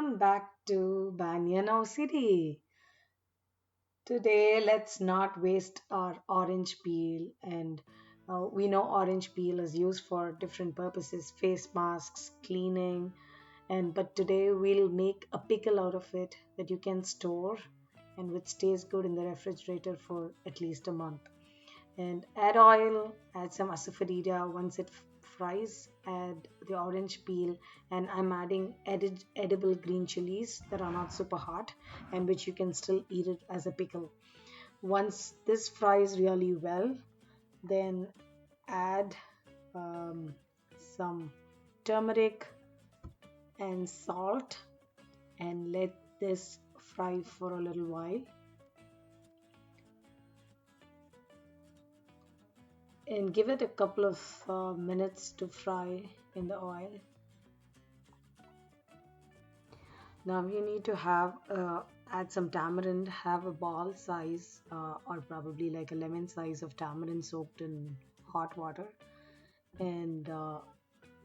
Welcome back to Banyano City. Today, let's not waste our orange peel. And we know orange peel is used for different purposes, face masks, cleaning. But today, we'll make a pickle out of it that you can store and which stays good in the refrigerator for at least a month. And add oil, add some asafoetida. Once it fries, add the orange peel, and I'm adding edible green chilies that are not super hot and which you can still eat it as a pickle. Once this fries really well, then add um, some turmeric and salt and let this fry for a little while and give it a couple of minutes to fry in the oil. Now you need to have add some tamarind, have a ball size or probably like a lemon size of tamarind soaked in hot water, and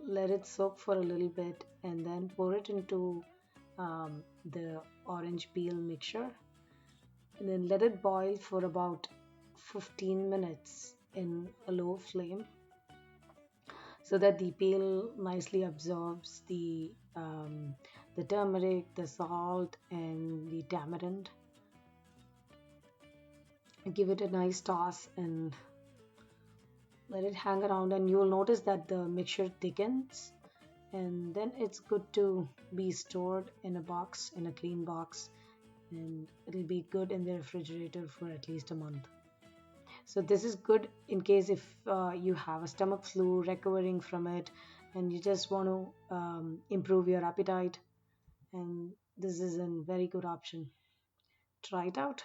let it soak for a little bit and then pour it into the orange peel mixture and then let it boil for about 15 minutes in a low flame so that the peel nicely absorbs the turmeric, the salt, and the tamarind. Give it a nice toss and let it hang around, and you'll notice that the mixture thickens. And then it's good to be stored in a box, in a clean box, and it'll be good in the refrigerator for at least a month. So this is good in case if you have a stomach flu, recovering from it, and you just want to improve your appetite. And this is a very good option. Try it out.